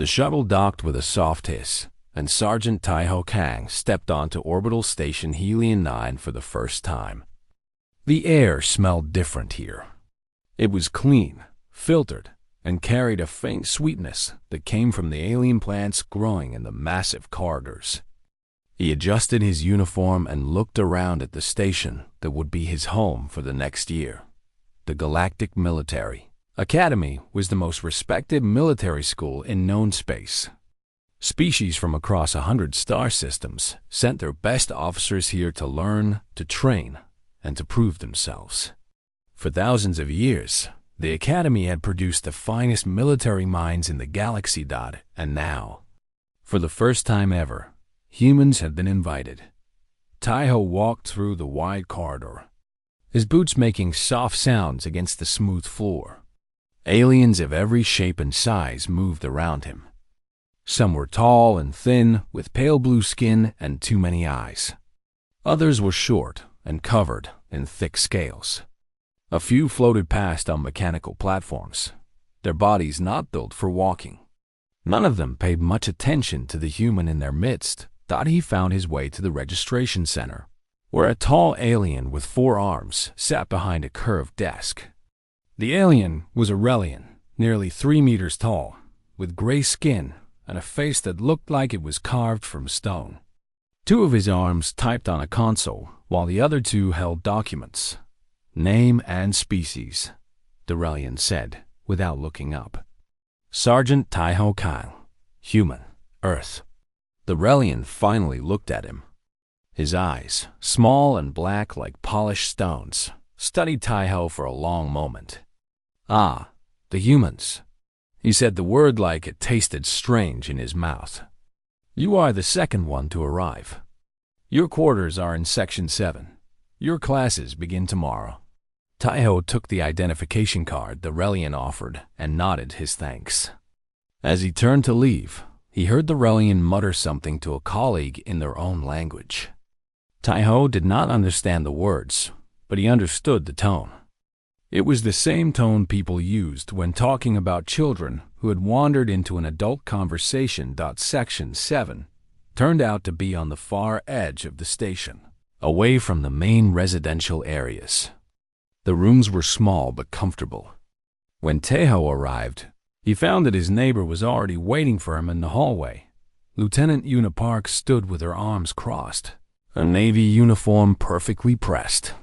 The shuttle docked with a soft hiss, and Sergeant Taiho Kang stepped onto Orbital Station Helion 9 for the first time. The air smelled different here. It was clean, filtered, and carried a faint sweetness that came from the alien plants growing in the massive corridors. He adjusted his uniform and looked around at the station that would be his home for the next year. The Galactic Military Academy was the most respected military school in known space. Species from across 100 star systems sent their best officers here to learn, to train, and to prove themselves. For thousands of years, the Academy had produced the finest military minds in the galaxy. And now, for the first time ever, humans had been invited. Taiho walked through the wide corridor, his boots making soft sounds against the smooth floor. Aliens of every shape and size moved around him. Some were tall and thin, with pale blue skin and too many eyes. Others were short and covered in thick scales. A few floated past on mechanical platforms, their bodies not built for walking. None of them paid much attention to the human in their midst. He found his way to the registration center, where a tall alien with 4 arms sat behind a curved desk. The alien was Aurelian, nearly 3 meters tall, with gray skin and a face that looked like it was carved from stone. 2 of his arms typed on a console, while the other 2 held documents. "Name and species," the Aurelian said, without looking up. "Sergeant Taiho Kang, human, Earth." The Aurelian finally looked at him. His eyes, small and black like polished stones, studied Taiho for a long moment. "Ah, the humans." He said the word like it tasted strange in his mouth. "You are the second one to arrive. Your quarters are in Section 7. Your classes begin tomorrow." Taiho took the identification card the Aurelian offered and nodded his thanks. As he turned to leave, he heard the Aurelian mutter something to a colleague in their own language. Taiho did not understand the words, but he understood the tone. It was the same tone people used when talking about children who had wandered into an adult conversation. Section 7 turned out to be on the far edge of the station, away from the main residential areas. The rooms were small but comfortable. When Taiho arrived, he found that his neighbor was already waiting for him in the hallway. Lieutenant Una Park stood with her arms crossed, a navy uniform perfectly pressed.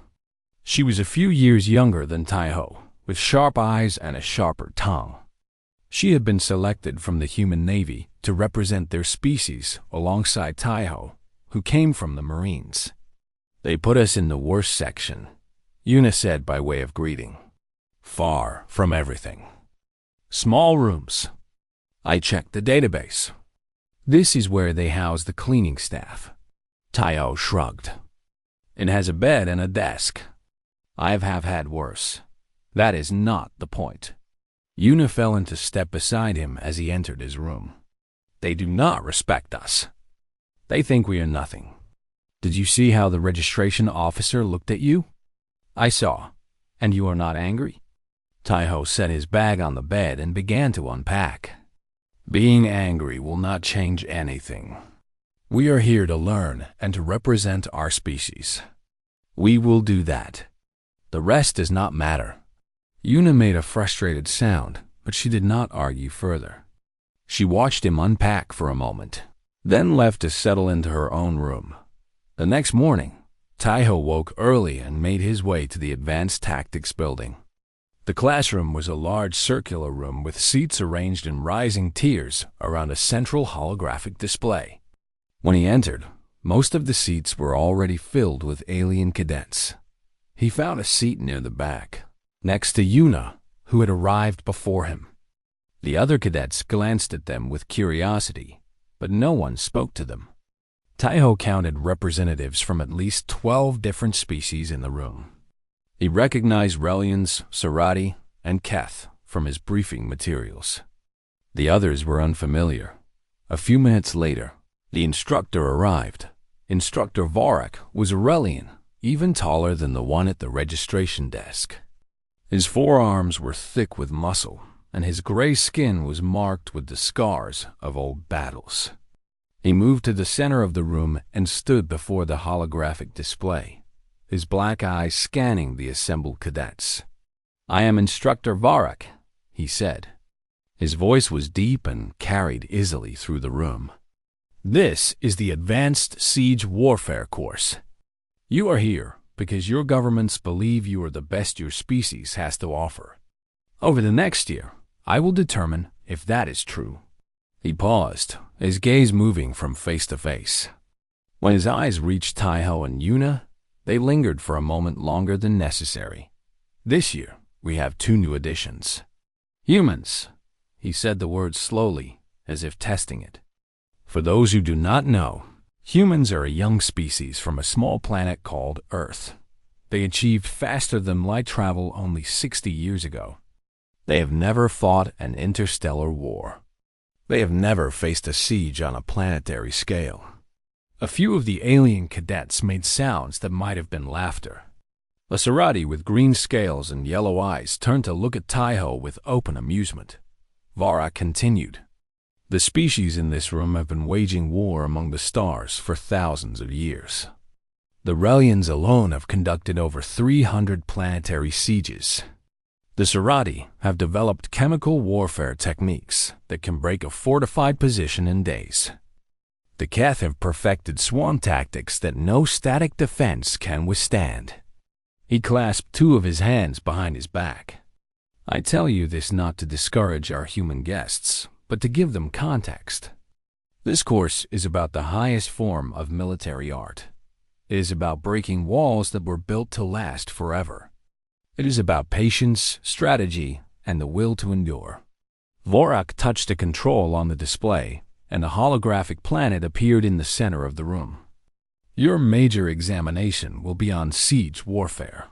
She was a few years younger than Taiho, with sharp eyes and a sharper tongue. She had been selected from the human navy to represent their species alongside Taiho, who came from the Marines. "They put us in the worst section," Una said by way of greeting. "Far from everything. Small rooms. I checked the database. This is where they house the cleaning staff." Taiho shrugged. "It has a bed and a desk. I have had worse. That is not the point." Una fell into step beside him as he entered his room. "They do not respect us. They think we are nothing. Did you see how the registration officer looked at you?" "I saw. And you are not angry?" Taiho set his bag on the bed and began to unpack. "Being angry will not change anything. We are here to learn and to represent our species. We will do that. The rest does not matter." Una made a frustrated sound, but she did not argue further. She watched him unpack for a moment, then left to settle into her own room. The next morning, Taiho woke early and made his way to the Advanced Tactics building. The classroom was a large circular room with seats arranged in rising tiers around a central holographic display. When he entered, most of the seats were already filled with alien cadets. He found a seat near the back, next to Una, who had arrived before him. The other cadets glanced at them with curiosity, but no one spoke to them. Taiho counted representatives from at least 12 different species in the room. He recognized Relians, Sarati, and Keth from his briefing materials. The others were unfamiliar. A few minutes later, the instructor arrived. Instructor Vorak was Aurelian, even taller than the one at the registration desk. His forearms were thick with muscle, and his gray skin was marked with the scars of old battles. He moved to the center of the room and stood before the holographic display, his black eyes scanning the assembled cadets. "I am Instructor Varak," he said. His voice was deep and carried easily through the room. "This is the Advanced Siege Warfare course. You are here because your governments believe you are the best your species has to offer. Over the next year, I will determine if that is true." He paused, his gaze moving from face to face. When his eyes reached Taiho and Yuna, they lingered for a moment longer than necessary. "This year, we have 2 new additions. Humans," he said the word slowly, as if testing it. "For those who do not know, humans are a young species from a small planet called Earth. They achieved faster than light travel only 60 years ago. They have never fought an interstellar war. They have never faced a siege on a planetary scale." A few of the alien cadets made sounds that might have been laughter. A Sarati with green scales and yellow eyes turned to look at Taiho with open amusement. Vara continued. "The species in this room have been waging war among the stars for thousands of years. The Relians alone have conducted over 300 planetary sieges. The Sarati have developed chemical warfare techniques that can break a fortified position in days. The Keth have perfected swarm tactics that no static defense can withstand." He clasped 2 of his hands behind his back. "I tell you this not to discourage our human guests, but to give them context. This course is about the highest form of military art. It is about breaking walls that were built to last forever. It is about patience, strategy, and the will to endure." Vorak touched a control on the display, and a holographic planet appeared in the center of the room. "Your major examination will be on siege warfare.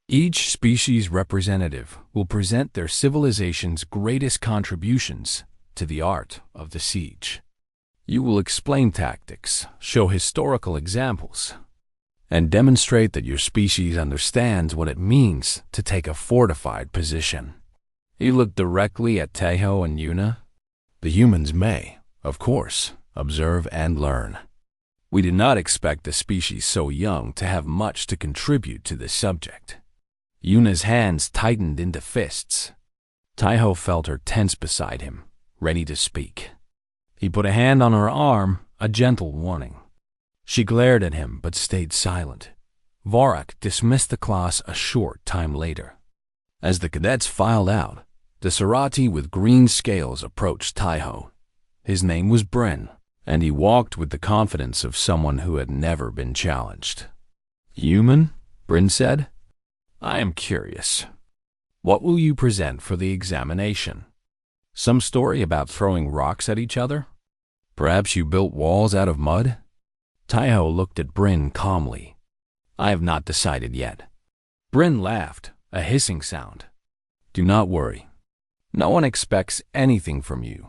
Each species representative will present their civilization's greatest contributions to the art of the siege. You will explain tactics, show historical examples, and demonstrate that your species understands what it means to take a fortified position." He looked directly at Taiho and Yuna. "The humans may, of course, observe and learn. We did not expect a species so young to have much to contribute to this subject." Yuna's hands tightened into fists. Taiho felt her tense beside him, ready to speak. He put a hand on her arm, a gentle warning. She glared at him but stayed silent. Varak dismissed the class a short time later. As the cadets filed out, the Sarati with green scales approached Taiho. His name was Bryn, and he walked with the confidence of someone who had never been challenged. "Human?" Bryn said. "I am curious. What will you present for the examination? Some story about throwing rocks at each other? Perhaps you built walls out of mud?" Taiho looked at Bryn calmly. "I have not decided yet." Bryn laughed, a hissing sound. "Do not worry. No one expects anything from you.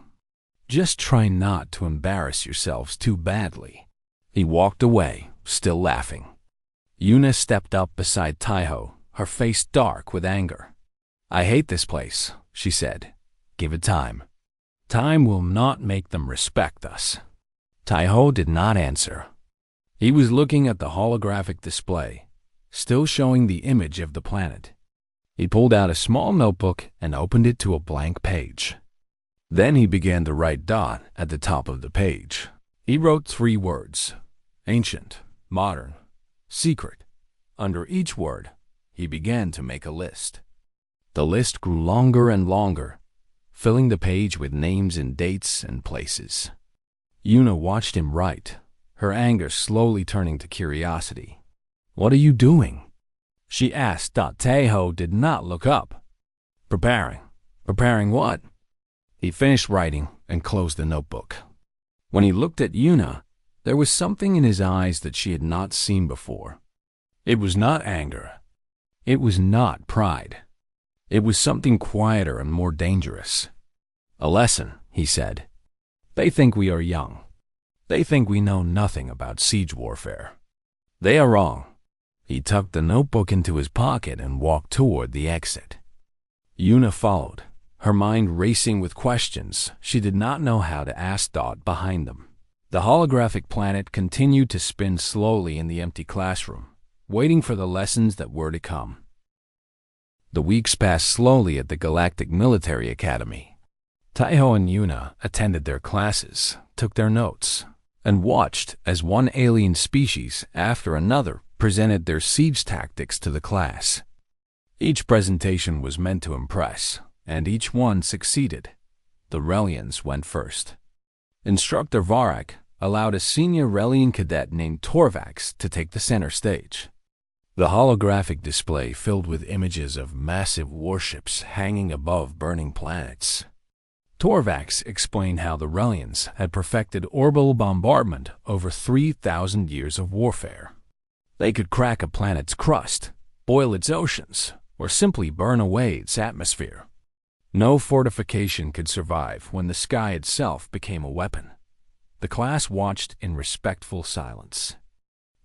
Just try not to embarrass yourselves too badly." He walked away, still laughing. Yuna stepped up beside Taiho, her face dark with anger. "I hate this place," she said. "Give it time. Time will not make them respect us." Taiho did not answer. He was looking at the holographic display, still showing the image of the planet. He pulled out a small notebook and opened it to a blank page. Then he began to write dot at the top of the page. He wrote 3 words: ancient, modern, secret. Under each word, he began to make a list. The list grew longer and longer, filling the page with names and dates and places. Yuna watched him write, her anger slowly turning to curiosity. "What are you doing?" she asked. Taiho did not look up. "Preparing." "Preparing what?" He finished writing and closed the notebook. When he looked at Yuna, there was something in his eyes that she had not seen before. It was not anger. It was not pride. It was something quieter and more dangerous. "A lesson," he said. "They think we are young. They think we know nothing about siege warfare. They are wrong." He tucked the notebook into his pocket and walked toward the exit. Yuna followed, her mind racing with questions she did not know how to ask. Behind them, the holographic planet continued to spin slowly in the empty classroom, waiting for the lessons that were to come. The weeks passed slowly at the Galactic Military Academy. Taiho and Yuna attended their classes, took their notes, and watched as one alien species after another presented their siege tactics to the class. Each presentation was meant to impress, and each one succeeded. The Relians went first. Instructor Varak allowed a senior Relian cadet named Torvax to take the center stage. The holographic display filled with images of massive warships hanging above burning planets. Torvax explained how the Relians had perfected orbital bombardment over 3,000 years of warfare. They could crack a planet's crust, boil its oceans, or simply burn away its atmosphere. No fortification could survive when the sky itself became a weapon. The class watched in respectful silence.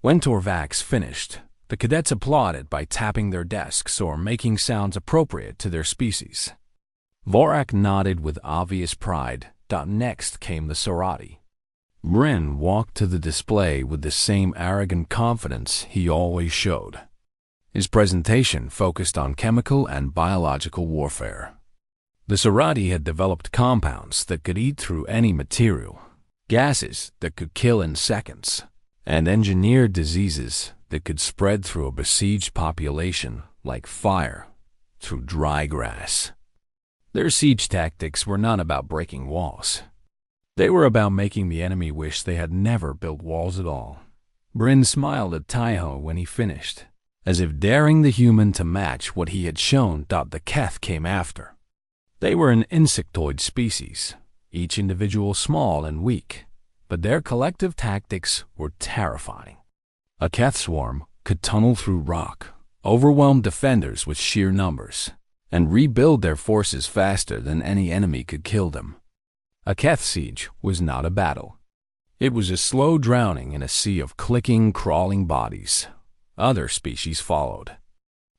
When Torvax finished, the cadets applauded by tapping their desks or making sounds appropriate to their species. Vorak nodded with obvious pride. Next came the Sorati. Bryn walked to the display with the same arrogant confidence he always showed. His presentation focused on chemical and biological warfare. The Sorati had developed compounds that could eat through any material, gases that could kill in seconds, and engineered diseases that could spread through a besieged population like fire through dry grass. Their siege tactics were not about breaking walls. They were about making the enemy wish they had never built walls at all. Bryn smiled at Taiho when he finished, as if daring the human to match what he had shown. The Keth came after. They were an insectoid species, each individual small and weak, but their collective tactics were terrifying. A Keth swarm could tunnel through rock, overwhelm defenders with sheer numbers, and rebuild their forces faster than any enemy could kill them. A Keth siege was not a battle. It was a slow drowning in a sea of clicking, crawling bodies. Other species followed.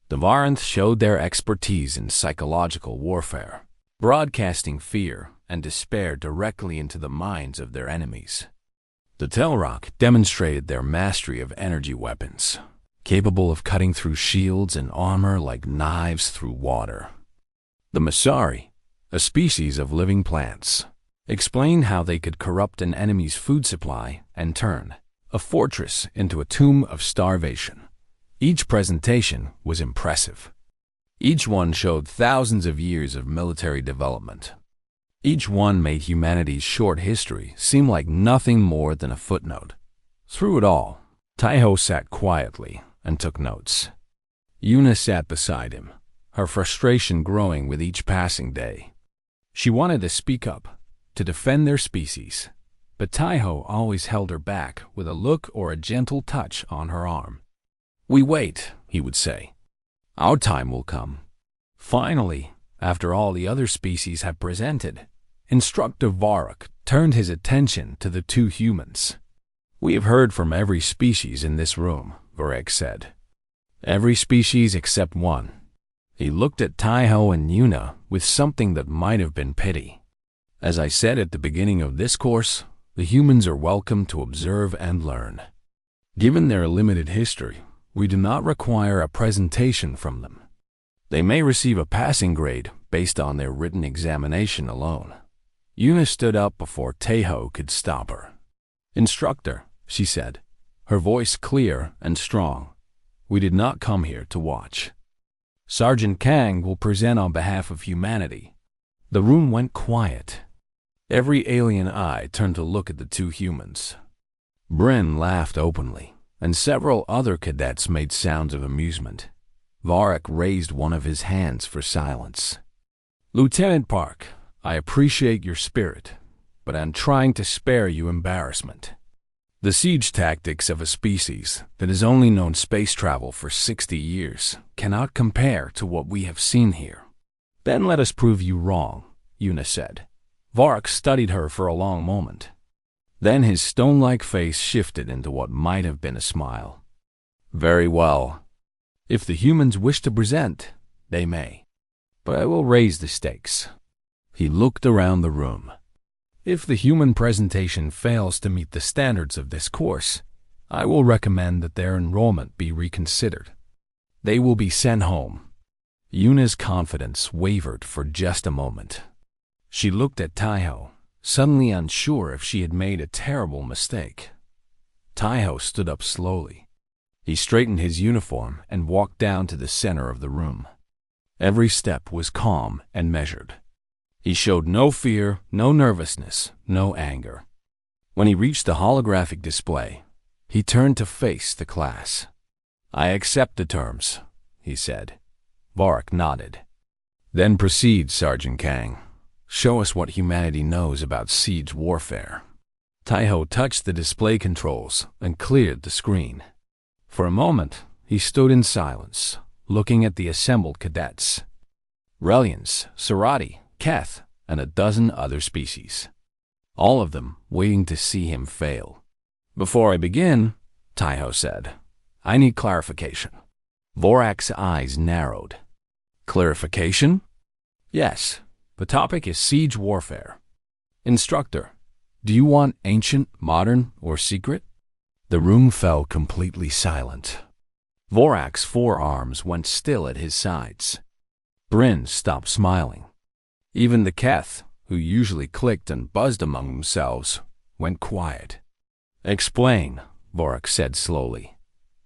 The Varanth showed their expertise in psychological warfare, broadcasting fear and despair directly into the minds of their enemies. The Telrock demonstrated their mastery of energy weapons, capable of cutting through shields and armor like knives through water. The Masari, a species of living plants, explained how they could corrupt an enemy's food supply and turn a fortress into a tomb of starvation. Each presentation was impressive. Each one showed thousands of years of military development. Each one made humanity's short history seem like nothing more than a footnote. Through it all, Taiho sat quietly and took notes. Yuna sat beside him, her frustration growing with each passing day. She wanted to speak up, to defend their species, but Taiho always held her back with a look or a gentle touch on her arm. "We wait," he would say. "Our time will come." Finally, after all the other species had presented, Instructor Varak turned his attention to the two humans. "We have heard from every species in this room," Varak said. "Every species except one." He looked at Taiho and Yuna with something that might have been pity. "As I said at the beginning of this course, the humans are welcome to observe and learn. Given their limited history, we do not require a presentation from them. They may receive a passing grade based on their written examination alone." Yuna stood up before Taiho could stop her. "Instructor," she said, her voice clear and strong, "we did not come here to watch. Sergeant Kang will present on behalf of humanity." The room went quiet. Every alien eye turned to look at the two humans. Bryn laughed openly, and several other cadets made sounds of amusement. Varak raised one of his hands for silence. "Lieutenant Park, I appreciate your spirit, but I'm trying to spare you embarrassment. The siege tactics of a species that has only known space travel for 60 years cannot compare to what we have seen here." "Then let us prove you wrong," Yuna said. Varak studied her for a long moment. Then his stone-like face shifted into what might have been a smile. "Very well. If the humans wish to present, they may. But I will raise the stakes. He looked around the room. If the human presentation fails to meet the standards of this course, I will recommend that their enrollment be reconsidered. They will be sent home. Yuna's confidence wavered for just a moment. She looked at Taiho, suddenly unsure if she had made a terrible mistake. Taiho stood up slowly. He straightened his uniform and walked down to the center of the room. Every step was calm and measured. He showed no fear, no nervousness, no anger. When he reached the holographic display, he turned to face the class. "I accept the terms," he said. Varric nodded. "Then proceed, Sergeant Kang. Show us what humanity knows about siege warfare." Taiho touched the display controls and cleared the screen. For a moment, he stood in silence, looking at the assembled cadets. Relians, Serati, Keth, and a dozen other species. All of them waiting to see him fail. "Before I begin," Taiho said, "I need clarification." Vorac's eyes narrowed. "Clarification?" "Yes. The topic is siege warfare. Instructor, do you want ancient, modern, or secret?" The room fell completely silent. Vorac's forearms went still at his sides. Bryn stopped smiling. Even the Keth, who usually clicked and buzzed among themselves, went quiet. "Explain," Voracek said slowly.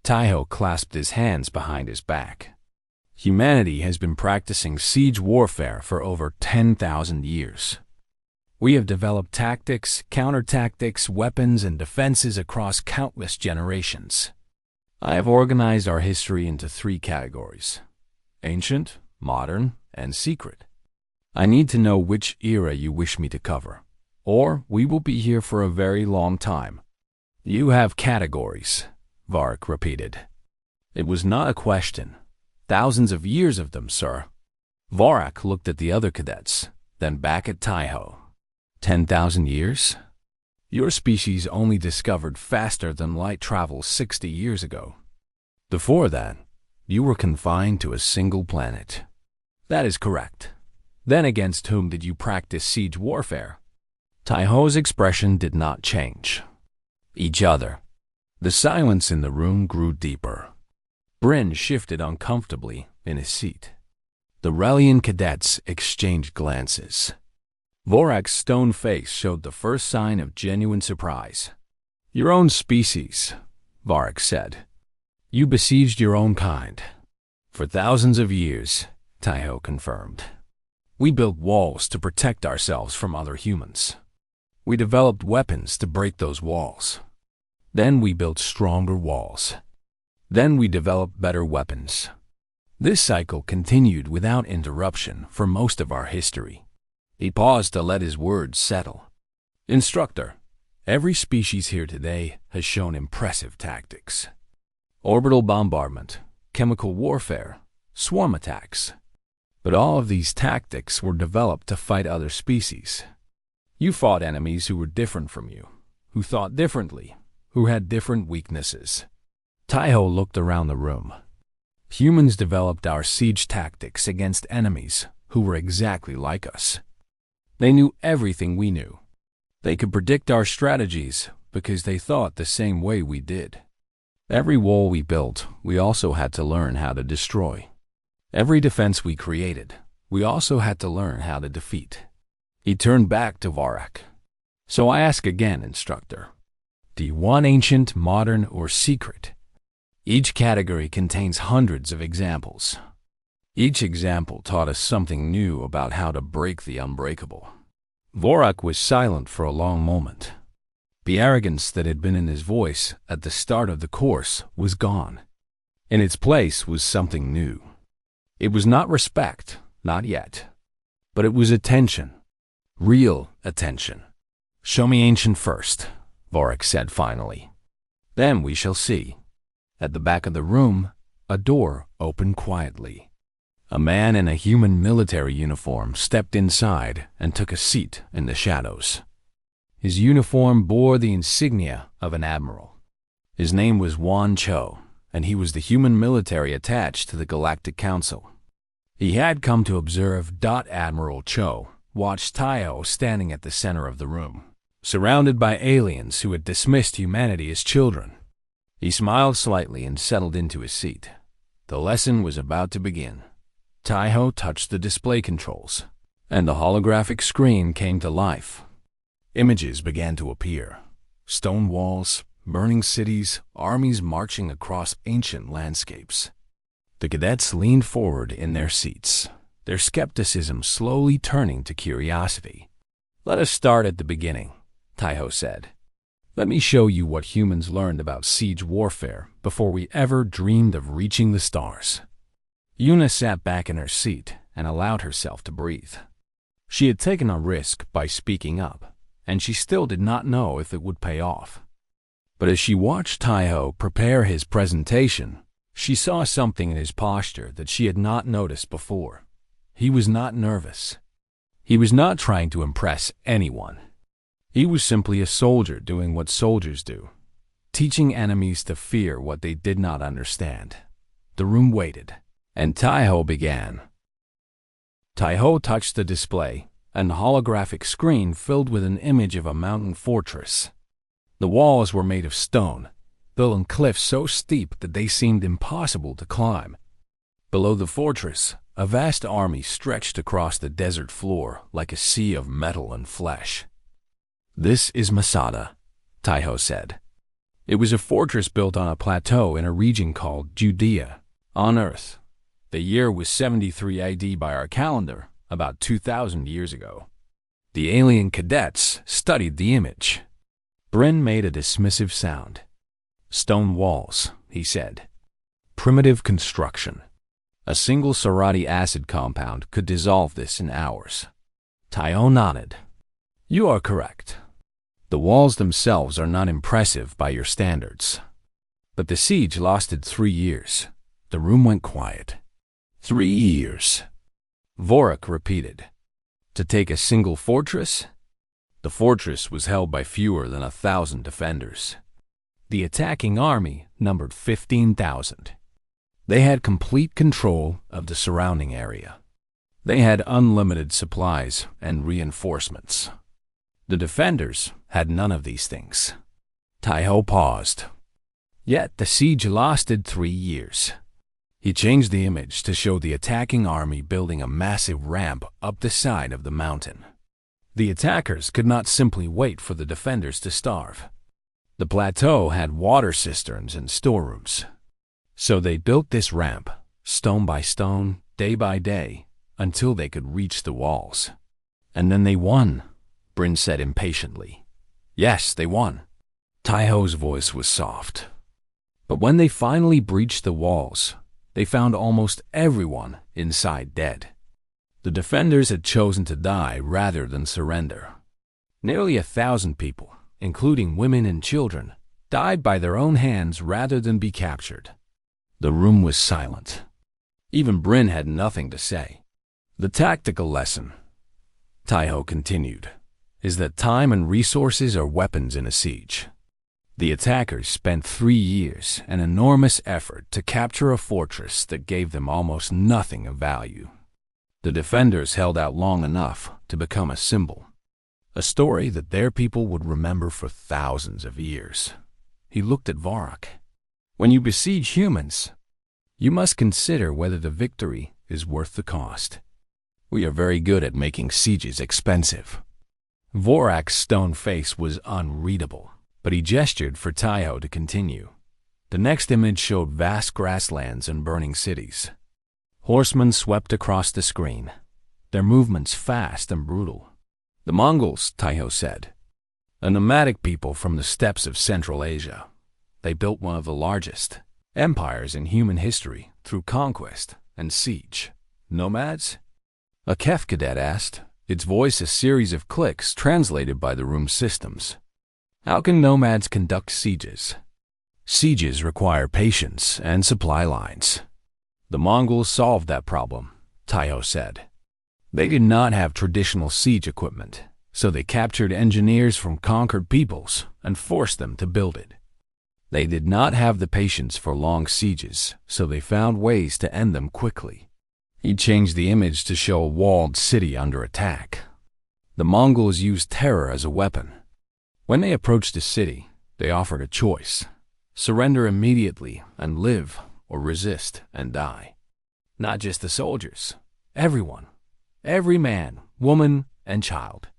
Taiho clasped his hands behind his back. "Humanity has been practicing siege warfare for over 10,000 years. We have developed tactics, counter-tactics, weapons, and defenses across countless generations. I have organized our history into 3 categories: ancient, modern, and secret. I need to know which era you wish me to cover, or we will be here for a very long time." "You have categories," Varric repeated. "It was not a question. Thousands of years of them, sir." Varric looked at the other cadets, then back at Taiho. 10,000 years? Your species only discovered faster than light travel 60 years ago. Before that, you were confined to a single planet." "That is correct. Then against whom did you practice siege warfare?" Taiho's expression did not change. "Each other." The silence in the room grew deeper. Bryn shifted uncomfortably in his seat. The Relian cadets exchanged glances. Vorac's stone face showed the first sign of genuine surprise. "Your own species," Varric said. "You besieged your own kind." "For thousands of years," Taiho confirmed. "We built walls to protect ourselves from other humans. We developed weapons to break those walls. Then we built stronger walls. Then we developed better weapons. This cycle continued without interruption for most of our history." He paused to let his words settle. "Instructor, every species here today has shown impressive tactics. Orbital bombardment, chemical warfare, swarm attacks. But all of these tactics were developed to fight other species. You fought enemies who were different from you, who thought differently, who had different weaknesses." Taiho looked around the room. "Humans developed our siege tactics against enemies who were exactly like us. They knew everything we knew. They could predict our strategies because they thought the same way we did. Every wall we built, we also had to learn how to destroy. Every defense we created, we also had to learn how to defeat." He turned back to Varric. "So I ask again, Instructor. Do you want ancient, modern, or secret? Each category contains hundreds of examples. Each example taught us something new about how to break the unbreakable." Voracek was silent for a long moment. The arrogance that had been in his voice at the start of the course was gone. In its place was something new. It was not respect, not yet. But it was attention. Real attention. "Show me ancient first," Voracek said finally. "Then we shall see." At the back of the room, a door opened quietly. A man in a human military uniform stepped inside and took a seat in the shadows. His uniform bore the insignia of an admiral. His name was Wan Cho, and he was the human military attached to the Galactic Council. He had come to observe Admiral Cho watched Taiho standing at the center of the room, surrounded by aliens who had dismissed humanity as children. He smiled slightly and settled into his seat. The lesson was about to begin. Taiho touched the display controls, and the holographic screen came to life. Images began to appear. Stone walls, burning cities, armies marching across ancient landscapes. The cadets leaned forward in their seats, their skepticism slowly turning to curiosity. "Let us start at the beginning," Taiho said. "Let me show you what humans learned about siege warfare before we ever dreamed of reaching the stars." Yuna sat back in her seat and allowed herself to breathe. She had taken a risk by speaking up, and she still did not know if it would pay off. But as she watched Taiho prepare his presentation, she saw something in his posture that she had not noticed before. He was not nervous. He was not trying to impress anyone. He was simply a soldier doing what soldiers do, teaching enemies to fear what they did not understand. The room waited, and Taiho began. Taiho touched the display, and the holographic screen filled with an image of a mountain fortress. The walls were made of stone, built on cliffs so steep that they seemed impossible to climb. Below the fortress, a vast army stretched across the desert floor like a sea of metal and flesh. "This is Masada," Taiho said. It was a fortress built on a plateau in a region called Judea, on Earth. The year was 73 AD by our calendar, about 2,000 years ago. The alien cadets studied the image. Bryn made a dismissive sound. "Stone walls," he said. "Primitive construction. A single Sarati acid compound could dissolve this in hours." Taiho nodded. "You are correct. The walls themselves are not impressive by your standards. But the siege lasted 3 years. The room went quiet. 3 years. Vorak repeated. To take a single fortress? The fortress was held by fewer than 1,000 defenders. The attacking army numbered 15,000. They had complete control of the surrounding area. They had unlimited supplies and reinforcements. The defenders had none of these things. Taiho paused. Yet the siege lasted 3 years. He changed the image to show the attacking army building a massive ramp up the side of the mountain. The attackers could not simply wait for the defenders to starve. The plateau had water cisterns and storerooms. So they built this ramp, stone by stone, day by day, until they could reach the walls. And then they won, Bryn said impatiently. Yes, they won. Taiho's voice was soft. But when they finally breached the walls, they found almost everyone inside dead. The defenders had chosen to die rather than surrender. Nearly 1,000 people, including women and children, died by their own hands rather than be captured. The room was silent. Even Bryn had nothing to say. The tactical lesson, Taiho continued, is that time and resources are weapons in a siege. The attackers spent 3 years and enormous effort to capture a fortress that gave them almost nothing of value. The defenders held out long enough to become a symbol, a story that their people would remember for thousands of years. He looked at Vorak. When you besiege humans, you must consider whether the victory is worth the cost. We are very good at making sieges expensive. Vorak's stone face was unreadable, but he gestured for Taiho to continue. The next image showed vast grasslands and burning cities. Horsemen swept across the screen, their movements fast and brutal. The Mongols, Taiho said, a nomadic people from the steppes of Central Asia. They built one of the largest empires in human history through conquest and siege. Nomads? A Kef cadet asked, its voice a series of clicks translated by the room's systems. How can nomads conduct sieges? Sieges require patience and supply lines. The Mongols solved that problem, Taiho said. They did not have traditional siege equipment, so they captured engineers from conquered peoples and forced them to build it. They did not have the patience for long sieges, so they found ways to end them quickly. He changed the image to show a walled city under attack, The Mongols used terror as a weapon. When they approached a city, they offered a choice: surrender immediately and live, or resist and die. Not just the soldiers, everyone. Every man, woman, and child.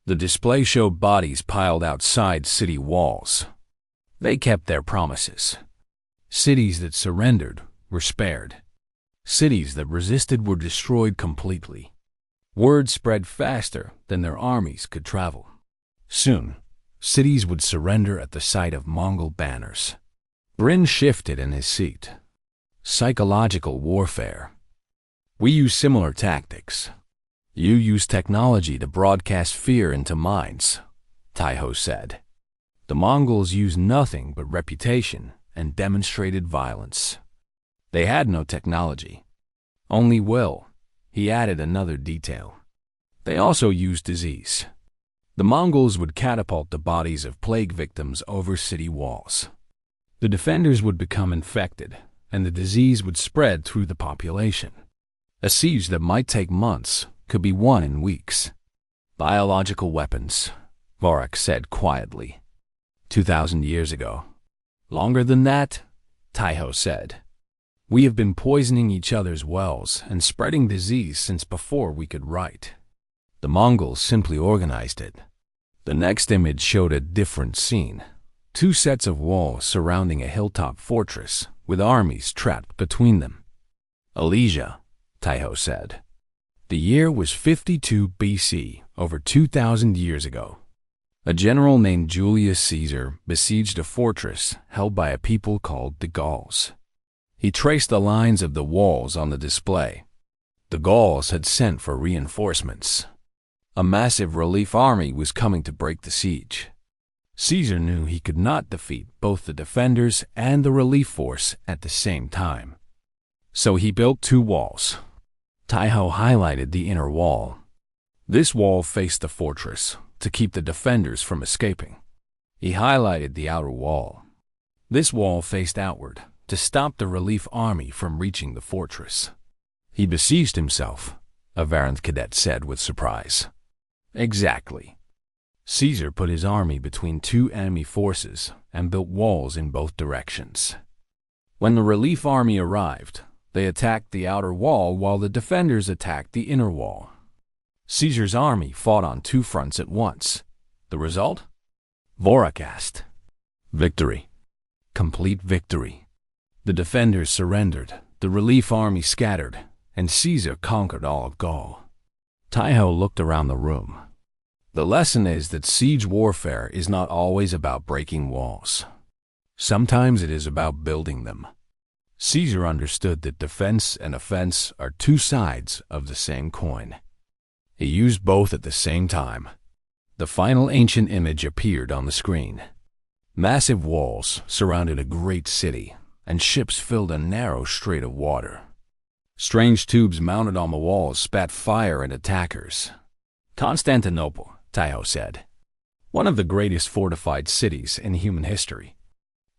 The display showed bodies piled outside city walls. They kept their promises. Cities that surrendered were spared. Cities that resisted were destroyed completely. Word spread faster than their armies could travel. Soon, cities would surrender at the sight of Mongol banners. Bryn shifted in his seat. Psychological warfare. We use similar tactics. You use technology to broadcast fear into minds, Taiho said. The Mongols used nothing but reputation and demonstrated violence. They had no technology, only will. He added another detail. They also used disease. The Mongols would catapult the bodies of plague victims over city walls. The defenders would become infected, and the disease would spread through the population. A siege that might take months could be won in weeks. Biological weapons, Vorak said quietly. 2,000 years ago. Longer than that, Taiho said. We have been poisoning each other's wells and spreading disease since before we could write. The Mongols simply organized it. The next image showed a different scene. 2 sets of walls surrounding a hilltop fortress with armies trapped between them. Alesia, Taiho said. The year was 52 BC, over 2,000 years ago. A general named Julius Caesar besieged a fortress held by a people called the Gauls. He traced the lines of the walls on the display. The Gauls had sent for reinforcements. A massive relief army was coming to break the siege. Caesar knew he could not defeat both the defenders and the relief force at the same time. So he built 2 walls. Taiho highlighted the inner wall. This wall faced the fortress to keep the defenders from escaping. He highlighted the outer wall. This wall faced outward to stop the relief army from reaching the fortress. He besieged himself, a Varanth cadet said with surprise. Exactly. Caesar put his army between 2 enemy forces and built walls in both directions. When the relief army arrived, they attacked the outer wall while the defenders attacked the inner wall. Caesar's army fought on 2 fronts at once. The result? Vorak asked. Victory. Complete victory. The defenders surrendered, the relief army scattered, and Caesar conquered all of Gaul. Taiho looked around the room. The lesson is that siege warfare is not always about breaking walls. Sometimes it is about building them. Caesar understood that defense and offense are 2 sides of the same coin. He used both at the same time. The final ancient image appeared on the screen. Massive walls surrounded a great city, and ships filled a narrow strait of water. Strange tubes mounted on the walls spat fire at attackers. Constantinople, Taiho said. One of the greatest fortified cities in human history.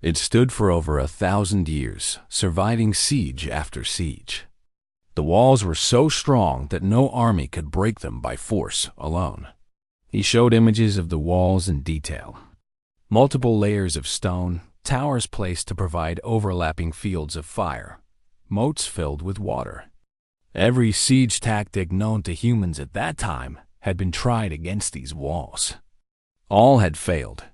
It stood for over 1,000 years, surviving siege after siege. The walls were so strong that no army could break them by force alone. He showed images of the walls in detail. Multiple layers of stone, towers placed to provide overlapping fields of fire, moats filled with water. Every siege tactic known to humans at that time had been tried against these walls. All had failed,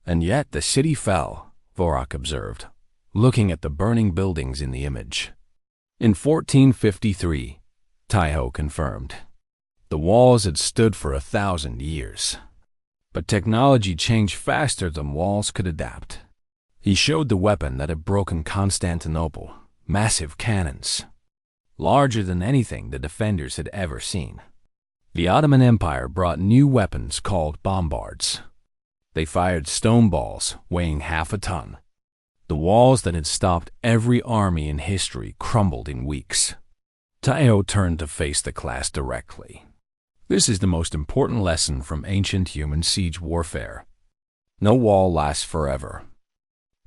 and yet the city fell, Vorak observed, looking at the burning buildings in the image. In 1453, Taiho confirmed. The walls had stood for 1,000 years. But technology changed faster than walls could adapt. He showed the weapon that had broken Constantinople, massive cannons, larger than anything the defenders had ever seen. The Ottoman Empire brought new weapons called bombards. They fired stone balls weighing half a ton. The walls that had stopped every army in history crumbled in weeks. Taiho turned to face the class directly. This is the most important lesson from ancient human siege warfare. No wall lasts forever.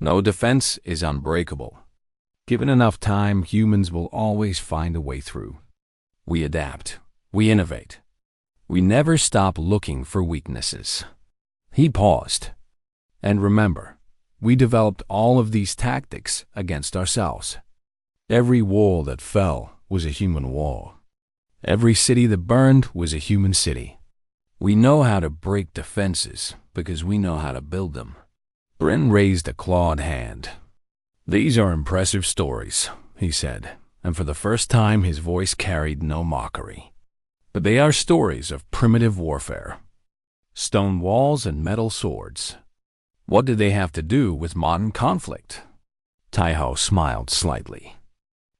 No defense is unbreakable. Given enough time, humans will always find a way through. We adapt. We innovate. We never stop looking for weaknesses. He paused. And remember, we developed all of these tactics against ourselves. Every wall that fell was a human wall. Every city that burned was a human city. We know how to break defenses because we know how to build them. Bryn raised a clawed hand. These are impressive stories, he said, and for the first time his voice carried no mockery. But they are stories of primitive warfare. Stone walls and metal swords. What did they have to do with modern conflict? Taiho smiled slightly.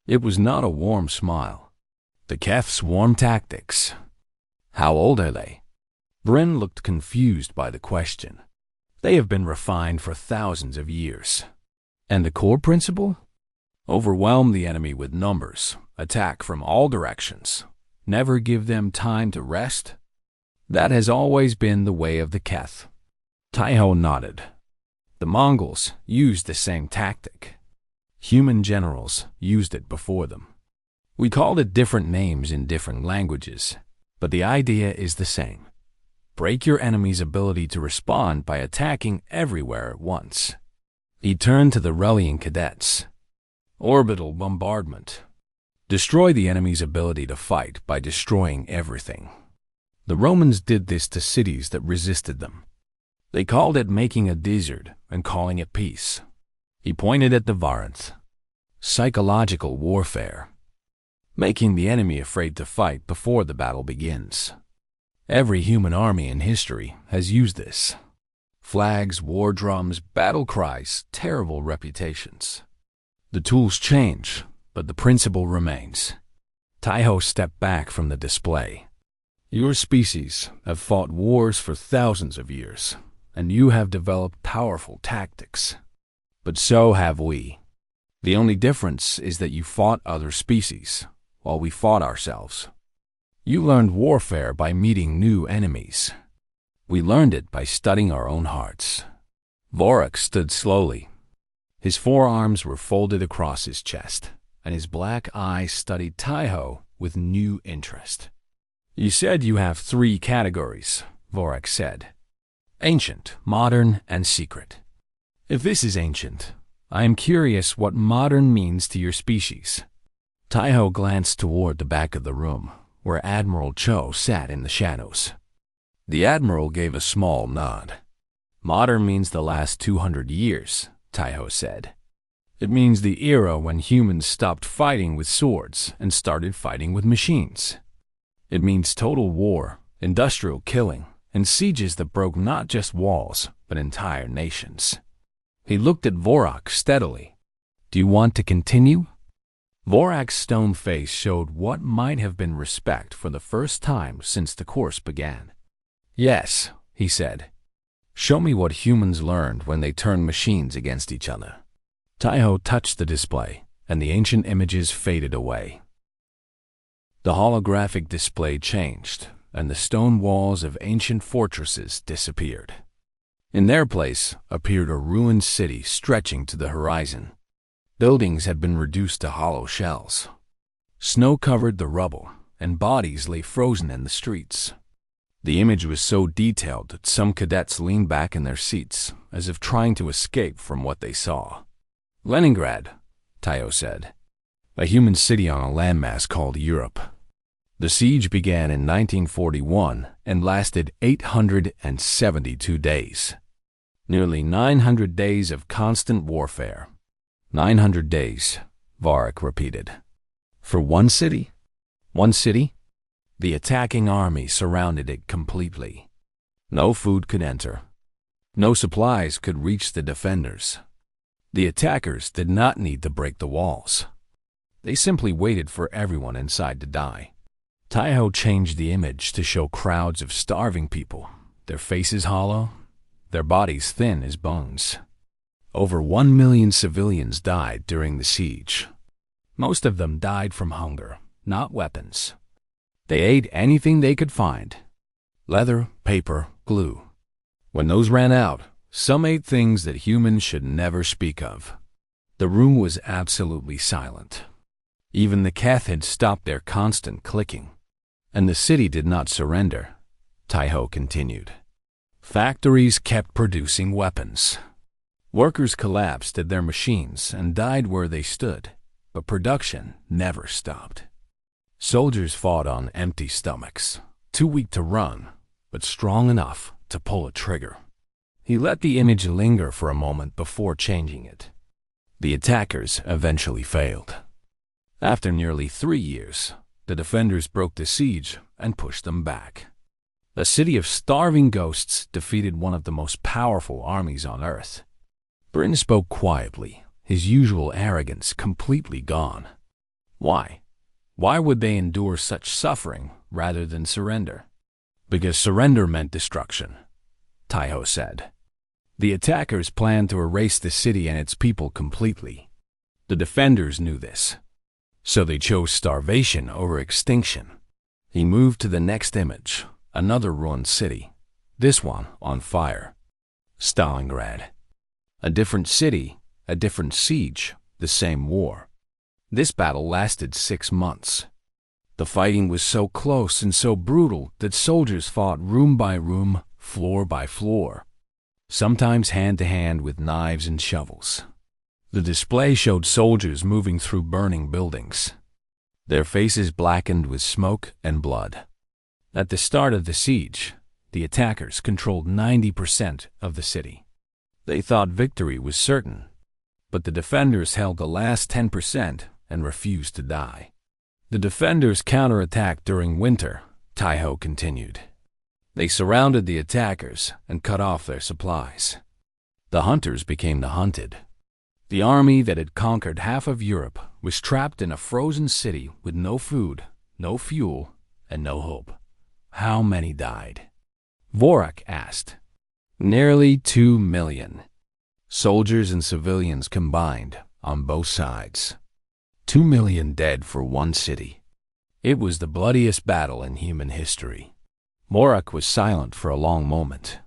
It was not a warm smile. The Keth's warm tactics. How old are they? Bryn looked confused by the question. They have been refined for thousands of years. And the core principle? Overwhelm the enemy with numbers, attack from all directions, never give them time to rest. That has always been the way of the Keth. Taiho nodded. The Mongols used the same tactic. Human generals used it before them. We called it different names in different languages, but the idea is the same. Break your enemy's ability to respond by attacking everywhere at once. He turned to the Relian cadets. Orbital bombardment. Destroy the enemy's ability to fight by destroying everything. The Romans did this to cities that resisted them. They called it making a desert and calling it peace. He pointed at the Varanth. Psychological warfare. Making the enemy afraid to fight before the battle begins. Every human army in history has used this. Flags, war drums, battle cries, terrible reputations. The tools change, but the principle remains. Taiho stepped back from the display. Your species have fought wars for thousands of years, and you have developed powerful tactics. But so have we. The only difference is that you fought other species, while we fought ourselves. You learned warfare by meeting new enemies. We learned it by studying our own hearts. Vorak stood slowly. His forearms were folded across his chest, and his black eyes studied Taiho with new interest. You said you have 3 categories, Vorak said. Ancient, modern, and secret. If this is ancient, I am curious what modern means to your species. Taiho glanced toward the back of the room, where Admiral Cho sat in the shadows. The Admiral gave a small nod. Modern means the last 200 years, Taiho said. It means the era when humans stopped fighting with swords and started fighting with machines. It means total war, industrial killing, and sieges that broke not just walls, but entire nations. He looked at Vorak steadily. Do you want to continue? Vorak's stone face showed what might have been respect for the first time since the course began. Yes, he said. Show me what humans learned when they turned machines against each other. Taiho touched the display, and the ancient images faded away. The holographic display changed, and the stone walls of ancient fortresses disappeared. In their place appeared a ruined city stretching to the horizon. Buildings had been reduced to hollow shells. Snow covered the rubble, and bodies lay frozen in the streets. The image was so detailed that some cadets leaned back in their seats, as if trying to escape from what they saw. Leningrad, Taiho said. A human city on a landmass called Europe. The siege began in 1941 and lasted 872 days. Nearly 900 days of constant warfare. 900 days, Vorak repeated. For one city? One city? The attacking army surrounded it completely. No food could enter. No supplies could reach the defenders. The attackers did not need to break the walls. They simply waited for everyone inside to die. Taiho changed the image to show crowds of starving people, their faces hollow, their bodies thin as bones. Over 1 million civilians died during the siege. Most of them died from hunger, not weapons. They ate anything they could find. Leather, paper, glue. When those ran out, some ate things that humans should never speak of. The room was absolutely silent. Even the Keth had stopped their constant clicking. And the city did not surrender, Taiho continued. Factories kept producing weapons. Workers collapsed at their machines and died where they stood, but production never stopped. Soldiers fought on empty stomachs, too weak to run, but strong enough to pull a trigger. He let the image linger for a moment before changing it. The attackers eventually failed. After nearly 3 years, the defenders broke the siege and pushed them back. A city of starving ghosts defeated one of the most powerful armies on Earth. Bryn spoke quietly, his usual arrogance completely gone. Why? Why would they endure such suffering rather than surrender? Because surrender meant destruction, Taiho said. The attackers planned to erase the city and its people completely. The defenders knew this, so they chose starvation over extinction. He moved to the next image, another ruined city, this one on fire. Stalingrad. A different city, a different siege, the same war. This battle lasted 6 months. The fighting was so close and so brutal that soldiers fought room by room, floor by floor, sometimes hand to hand with knives and shovels. The display showed soldiers moving through burning buildings, their faces blackened with smoke and blood. At the start of the siege, the attackers controlled 90% of the city. They thought victory was certain, but the defenders held the last 10% and refused to die. The defenders counterattacked during winter, Taiho continued. They surrounded the attackers and cut off their supplies. The hunters became the hunted. The army that had conquered half of Europe was trapped in a frozen city with no food, no fuel, and no hope. How many died? Vorak asked. Nearly 2 million. Soldiers and civilians combined, on both sides. 2 million dead for one city. It was the bloodiest battle in human history. Vorak was silent for a long moment.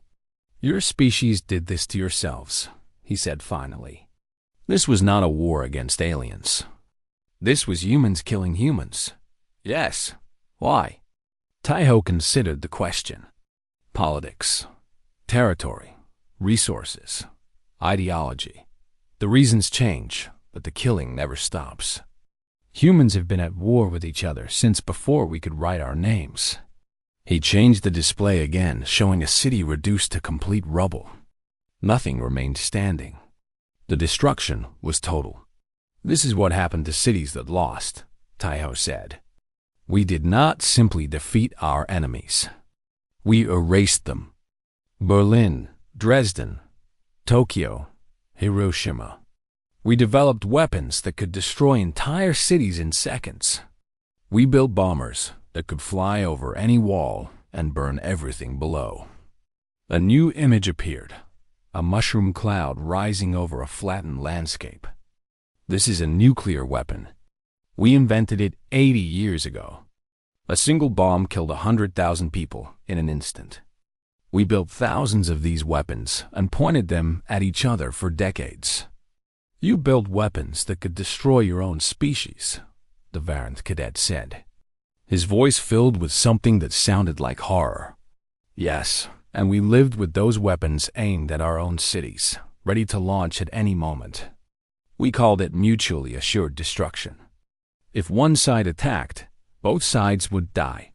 Your species did this to yourselves, he said finally. This was not a war against aliens. This was humans killing humans. Yes. Why? Taiho considered the question. Politics, territory, resources, ideology. The reasons change, but the killing never stops. Humans have been at war with each other since before we could write our names. He changed the display again, showing a city reduced to complete rubble. Nothing remained standing. The destruction was total. This is what happened to cities that lost, Taiho said. We did not simply defeat our enemies. We erased them. Berlin, Dresden, Tokyo, Hiroshima. We developed weapons that could destroy entire cities in seconds. We built bombers that could fly over any wall and burn everything below. A new image appeared, a mushroom cloud rising over a flattened landscape. This is a nuclear weapon. We invented it 80 years ago. A single bomb killed 100,000 people in an instant. We built thousands of these weapons and pointed them at each other for decades. You built weapons that could destroy your own species, the Varant cadet said. His voice filled with something that sounded like horror. Yes, and we lived with those weapons aimed at our own cities, ready to launch at any moment. We called it mutually assured destruction. If one side attacked, both sides would die.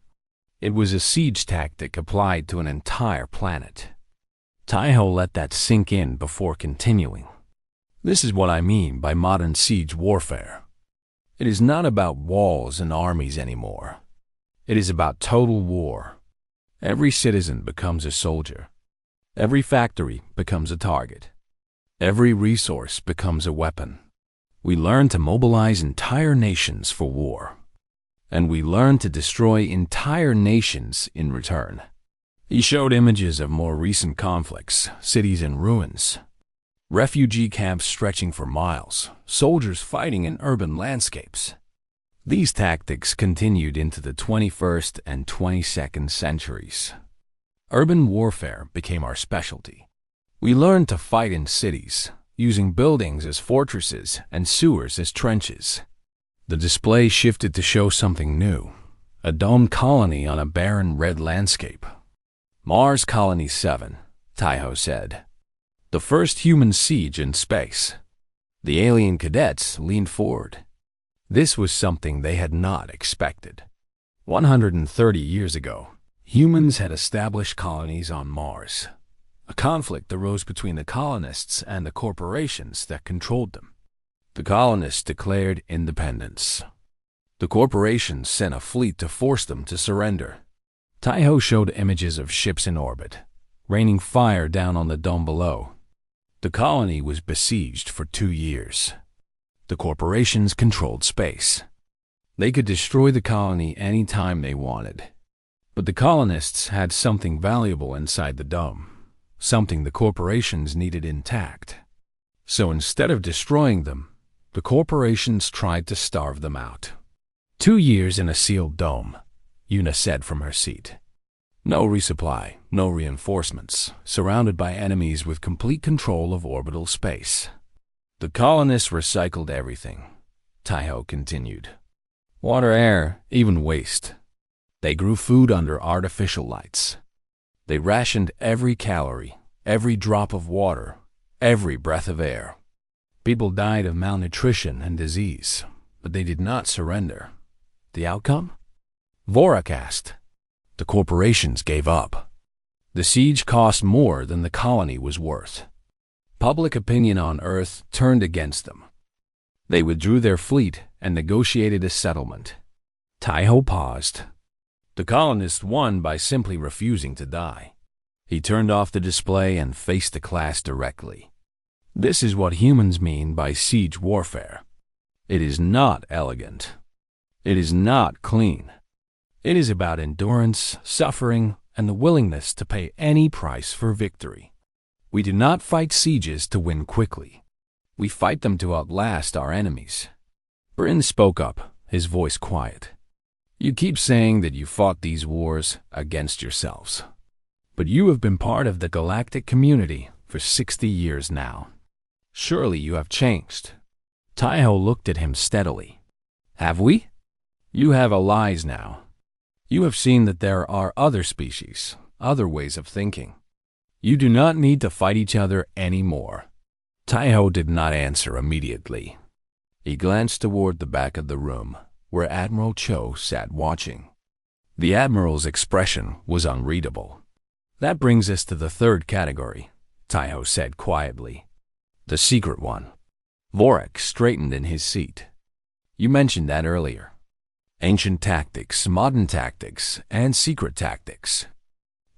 It was a siege tactic applied to an entire planet. Taiho let that sink in before continuing. This is what I mean by modern siege warfare. It is not about walls and armies anymore. It is about total war. Every citizen becomes a soldier. Every factory becomes a target. Every resource becomes a weapon. We learn to mobilize entire nations for war. And we learn to destroy entire nations in return. He showed images of more recent conflicts, cities in ruins, refugee camps stretching for miles, soldiers fighting in urban landscapes. These tactics continued into the 21st and 22nd centuries. Urban warfare became our specialty. We learned to fight in cities, using buildings as fortresses and sewers as trenches. The display shifted to show something new, a domed colony on a barren red landscape. Mars Colony 7, Taiho said. The first human siege in space. The alien cadets leaned forward. This was something they had not expected. 130 years ago, humans had established colonies on Mars. A conflict arose between the colonists and the corporations that controlled them. The colonists declared independence. The corporations sent a fleet to force them to surrender. Taiho showed images of ships in orbit, raining fire down on the dome below. The colony was besieged for 2 years. The corporations controlled space. They could destroy the colony any time they wanted. But the colonists had something valuable inside the dome, something the corporations needed intact. So instead of destroying them, the corporations tried to starve them out. 2 years in a sealed dome, Yuna said from her seat. No resupply, no reinforcements, surrounded by enemies with complete control of orbital space. The colonists recycled everything, Taiho continued. Water, air, even waste. They grew food under artificial lights. They rationed every calorie, every drop of water, every breath of air. People died of malnutrition and disease, but they did not surrender. The outcome? Vorak asked. The corporations gave up. The siege cost more than the colony was worth. Public opinion on Earth turned against them. They withdrew their fleet and negotiated a settlement. Taiho paused. The colonists won by simply refusing to die. He turned off the display and faced the class directly. This is what humans mean by siege warfare. It is not elegant. It is not clean. It is about endurance, suffering, and the willingness to pay any price for victory. We do not fight sieges to win quickly. We fight them to outlast our enemies. Bryn spoke up, his voice quiet. You keep saying that you fought these wars against yourselves. But you have been part of the galactic community for 60 years now. Surely you have changed. Taiho looked at him steadily. Have we? You have allies now. You have seen that there are other species, other ways of thinking. You do not need to fight each other anymore. Taiho did not answer immediately. He glanced toward the back of the room, where Admiral Cho sat watching. The Admiral's expression was unreadable. That brings us to the third category, Taiho said quietly. The secret one. Vorak straightened in his seat. You mentioned that earlier. Ancient tactics, modern tactics, and secret tactics.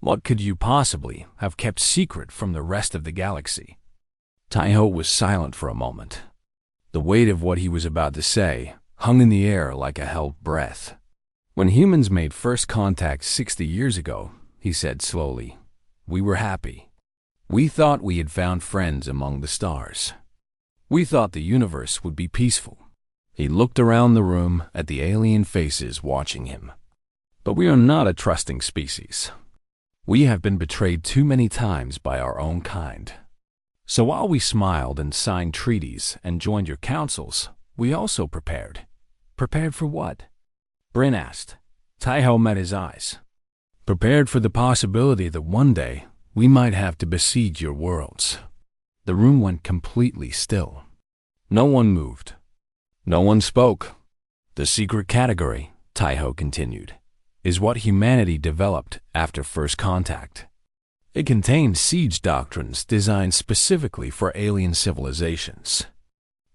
What could you possibly have kept secret from the rest of the galaxy? Taiho was silent for a moment. The weight of what he was about to say hung in the air like a held breath. When humans made first contact 60 years ago, he said slowly, we were happy. We thought we had found friends among the stars. We thought the universe would be peaceful. He looked around the room at the alien faces watching him. But we are not a trusting species. We have been betrayed too many times by our own kind. So while we smiled and signed treaties and joined your councils, we also prepared. Prepared for what? Bryn asked. Taiho met his eyes. Prepared for the possibility that one day we might have to besiege your worlds. The room went completely still. No one moved. No one spoke. The secret category, Taiho continued, is what humanity developed after first contact. It contained siege doctrines designed specifically for alien civilizations.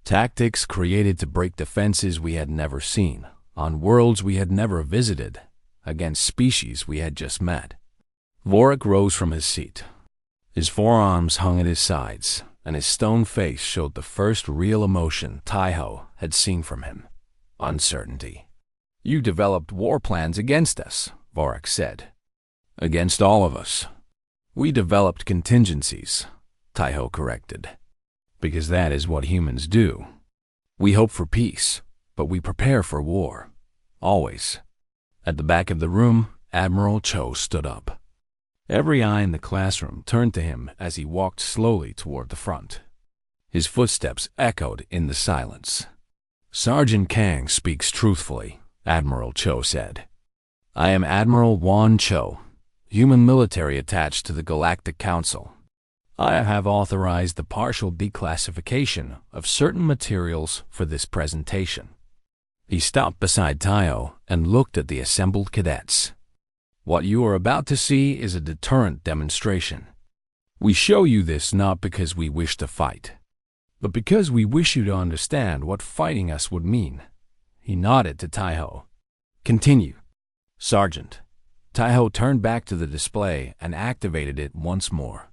Tactics created to break defenses we had never seen, on worlds we had never visited, against species we had just met. Vorak rose from his seat. His forearms hung at his sides, and his stone face showed the first real emotion Taiho had seen from him: uncertainty. You developed war plans against us, Vorak said. Against all of us. We developed contingencies, Taiho corrected. Because that is what humans do. We hope for peace, but we prepare for war. Always. At the back of the room, Admiral Cho stood up. Every eye in the classroom turned to him as he walked slowly toward the front. His footsteps echoed in the silence. Sergeant Kang speaks truthfully, Admiral Cho said. I am Admiral Wan Cho, human military attached to the Galactic Council. I have authorized the partial declassification of certain materials for this presentation. He stopped beside Taiho and looked at the assembled cadets. What you are about to see is a deterrent demonstration. We show you this not because we wish to fight, but because we wish you to understand what fighting us would mean. He nodded to Taiho. Continue. Sergeant. Taiho turned back to the display and activated it once more.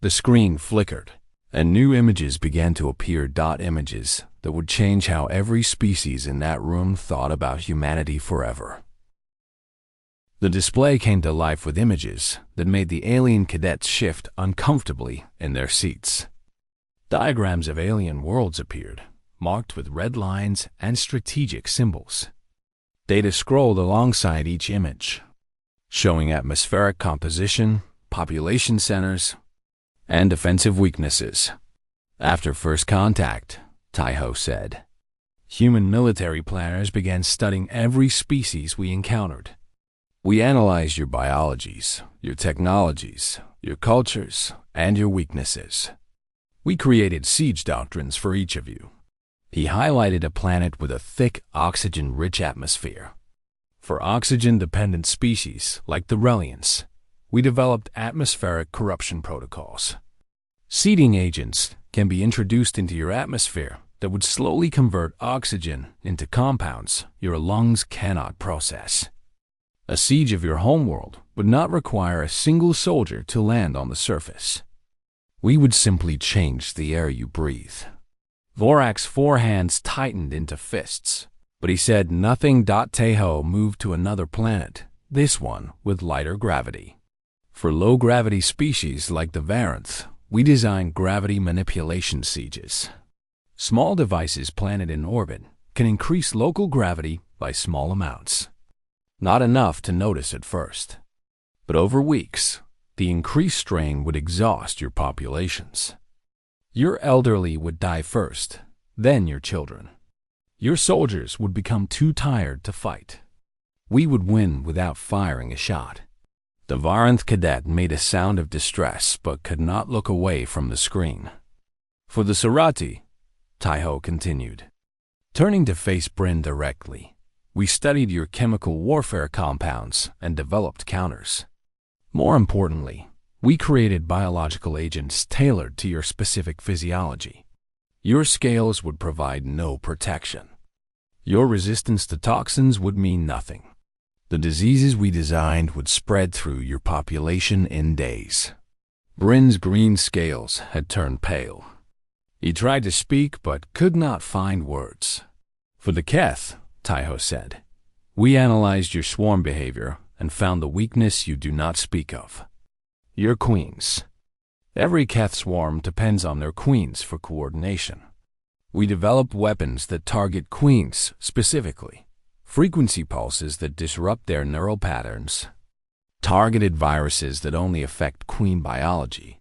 The screen flickered, and new images began to appear. Images that would change how every species in that room thought about humanity forever. The display came to life with images that made the alien cadets shift uncomfortably in their seats. Diagrams of alien worlds appeared, marked with red lines and strategic symbols. Data scrolled alongside each image, showing atmospheric composition, population centers, and defensive weaknesses. After first contact, Taiho said, human military planners began studying every species we encountered. We analyzed your biologies, your technologies, your cultures, and your weaknesses. We created siege doctrines for each of you. He highlighted a planet with a thick, oxygen-rich atmosphere. For oxygen-dependent species, like the Relians, we developed atmospheric corruption protocols. Seeding agents can be introduced into your atmosphere that would slowly convert oxygen into compounds your lungs cannot process. A siege of your homeworld would not require a single soldier to land on the surface. We would simply change the air you breathe. Vorak's four hands tightened into fists, but he said nothing. Taiho moved to another planet, this one with lighter gravity. For low-gravity species like the Varanth, we designed gravity manipulation sieges. Small devices planted in orbit can increase local gravity by small amounts. Not enough to notice at first, but over weeks, the increased strain would exhaust your populations. Your elderly would die first, then your children. Your soldiers would become too tired to fight. We would win without firing a shot. The Varanth cadet made a sound of distress but could not look away from the screen. For the Sarati, Taiho continued, turning to face Bryn directly, we studied your chemical warfare compounds and developed counters. More importantly, we created biological agents tailored to your specific physiology. Your scales would provide no protection. Your resistance to toxins would mean nothing. The diseases we designed would spread through your population in days. Bryn's green scales had turned pale. He tried to speak but could not find words. For the Keth, Taiho said, we analyzed your swarm behavior and found the weakness you do not speak of. Your queens. Every Keth swarm depends on their queens for coordination. We developed weapons that target queens specifically, frequency pulses that disrupt their neural patterns, targeted viruses that only affect queen biology,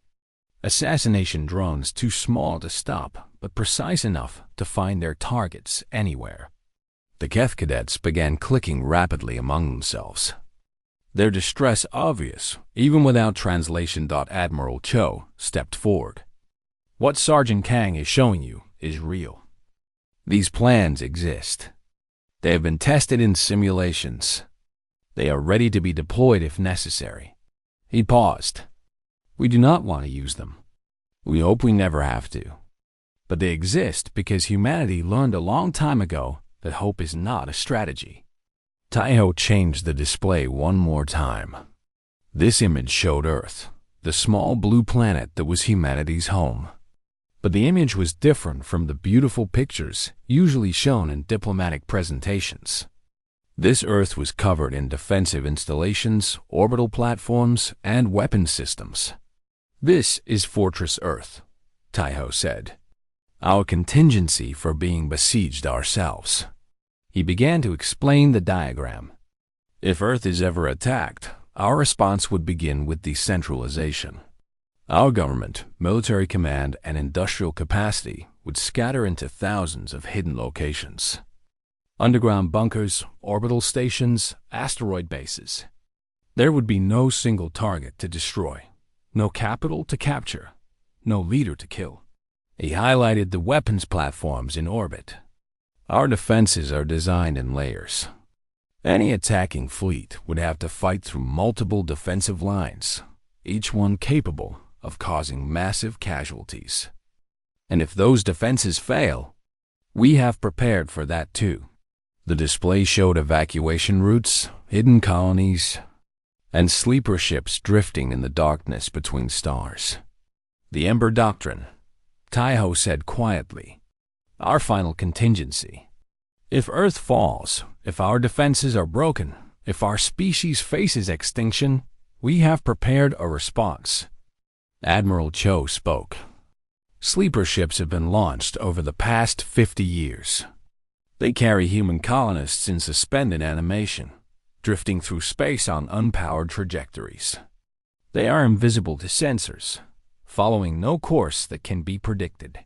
assassination drones too small to stop but precise enough to find their targets anywhere. The Keth cadets began clicking rapidly among themselves. Their distress obvious, even without translation. Admiral Cho stepped forward. What Sergeant Kang is showing you is real. These plans exist. They have been tested in simulations. They are ready to be deployed if necessary. He paused. We do not want to use them. We hope we never have to. But they exist because humanity learned a long time ago that hope is not a strategy. Taiho changed the display one more time. This image showed Earth, the small blue planet that was humanity's home. But the image was different from the beautiful pictures usually shown in diplomatic presentations. This Earth was covered in defensive installations, orbital platforms, and weapon systems. This is Fortress Earth, Taiho said. Our contingency for being besieged ourselves. He began to explain the diagram. If Earth is ever attacked, our response would begin with decentralization. Our government, military command, and industrial capacity would scatter into thousands of hidden locations. Underground bunkers, orbital stations, asteroid bases. There would be no single target to destroy, no capital to capture, no leader to kill. He highlighted the weapons platforms in orbit. Our defenses are designed in layers. Any attacking fleet would have to fight through multiple defensive lines, each one capable of causing massive casualties. And if those defenses fail, we have prepared for that too. The display showed evacuation routes, hidden colonies, and sleeper ships drifting in the darkness between stars. The Ember Doctrine, Taiho said quietly. Our final contingency. If Earth falls, if our defenses are broken, if our species faces extinction, we have prepared a response. Admiral Cho spoke. Sleeper ships have been launched over the past 50 years. They carry human colonists in suspended animation, drifting through space on unpowered trajectories. They are invisible to sensors, following no course that can be predicted.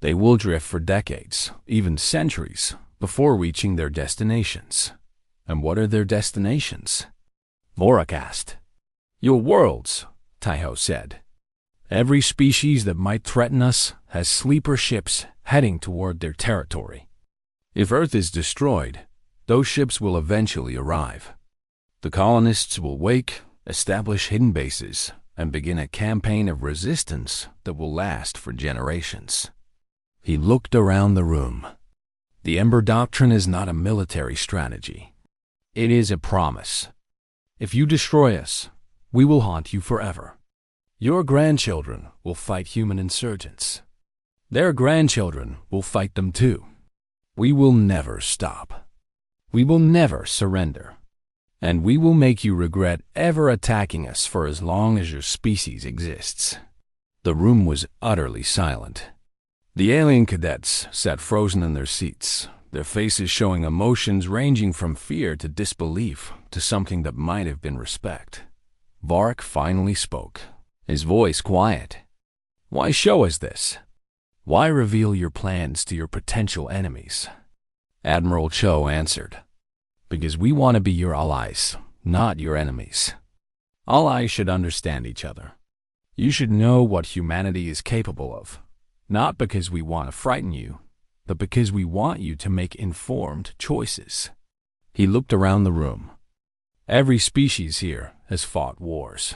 They will drift for decades, even centuries, before reaching their destinations. And what are their destinations? Vorak asked. Your worlds, Taiho said. Every species that might threaten us has sleeper ships heading toward their territory. If Earth is destroyed, those ships will eventually arrive. The colonists will wake, establish hidden bases, and begin a campaign of resistance that will last for generations. He looked around the room. The Ember Doctrine is not a military strategy. It is a promise. If you destroy us, we will haunt you forever. Your grandchildren will fight human insurgents. Their grandchildren will fight them too. We will never stop. We will never surrender. And we will make you regret ever attacking us for as long as your species exists. The room was utterly silent. The alien cadets sat frozen in their seats, their faces showing emotions ranging from fear to disbelief to something that might have been respect. Vorak finally spoke, his voice quiet. Why show us this? Why reveal your plans to your potential enemies? Admiral Cho answered, because we want to be your allies, not your enemies. Allies should understand each other. You should know what humanity is capable of, not because we want to frighten you, but because we want you to make informed choices. He looked around the room. Every species here has fought wars.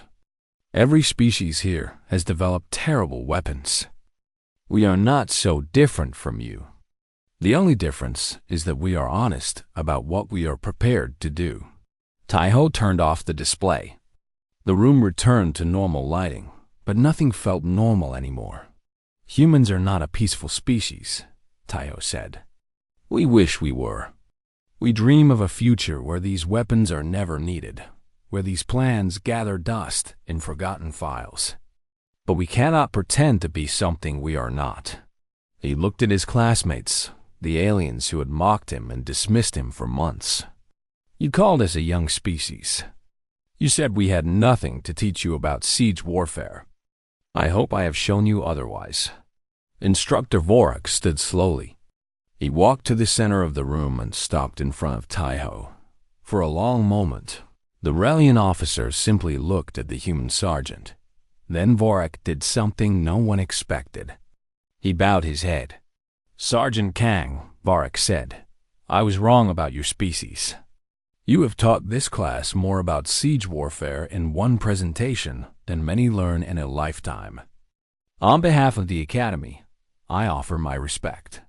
Every species here has developed terrible weapons. We are not so different from you. The only difference is that we are honest about what we are prepared to do. Taiho turned off the display. The room returned to normal lighting, but nothing felt normal anymore. Humans are not a peaceful species, Taiho said. We wish we were. We dream of a future where these weapons are never needed, where these plans gather dust in forgotten files. But we cannot pretend to be something we are not. He looked at his classmates, the aliens who had mocked him and dismissed him for months. You called us a young species. You said we had nothing to teach you about siege warfare. I hope I have shown you otherwise. Instructor Vorak stood slowly. He walked to the center of the room and stopped in front of Taiho. For a long moment, the Relian officer simply looked at the human sergeant. Then Vorak did something no one expected. He bowed his head. Sergeant Kang, Vorak said, I was wrong about your species. You have taught this class more about siege warfare in one presentation than many learn in a lifetime. On behalf of the Academy, I offer my respect.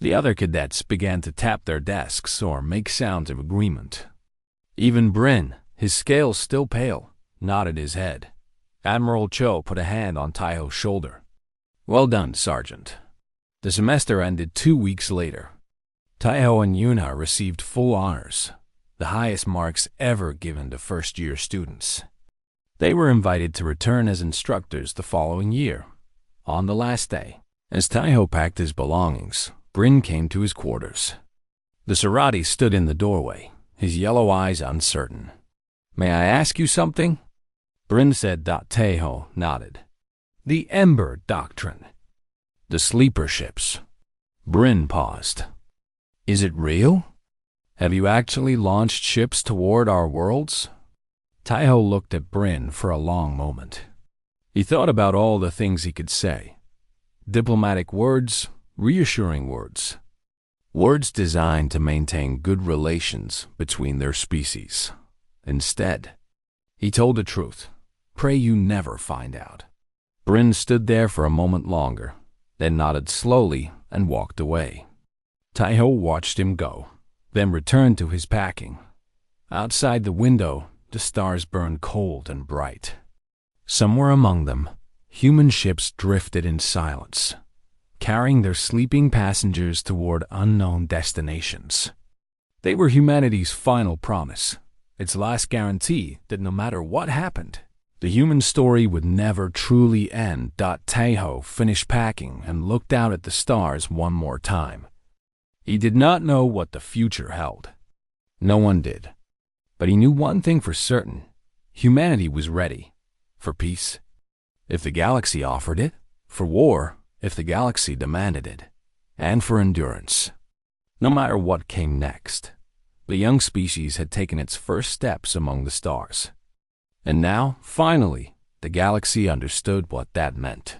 The other cadets began to tap their desks or make sounds of agreement. Even Bryn, his scales still pale, nodded his head. Admiral Cho put a hand on Taiho's shoulder. Well done, Sergeant. The semester ended 2 weeks later. Taiho and Yuna received full honors, the highest marks ever given to first-year students. They were invited to return as instructors the following year. On the last day, as Taiho packed his belongings, Bryn came to his quarters. The Serati stood in the doorway, his yellow eyes uncertain. May I ask you something? Bryn said. Taiho nodded. The Ember Doctrine. The sleeper ships. Bryn paused. Is it real? Have you actually launched ships toward our worlds? Taiho looked at Bryn for a long moment. He thought about all the things he could say. Diplomatic words, reassuring words. Words designed to maintain good relations between their species. Instead, he told the truth. Pray you never find out. Bryn stood there for a moment longer, then nodded slowly and walked away. Taiho watched him go, then returned to his packing. Outside the window, the stars burned cold and bright. Somewhere among them, human ships drifted in silence, carrying their sleeping passengers toward unknown destinations. They were humanity's final promise, its last guarantee that no matter what happened, the human story would never truly end. Taiho finished packing and looked out at the stars one more time. He did not know what the future held. No one did. But he knew one thing for certain. Humanity was ready. For peace, if the galaxy offered it. For war, if the galaxy demanded it. And for endurance. No matter what came next, the young species had taken its first steps among the stars. And now, finally, the galaxy understood what that meant.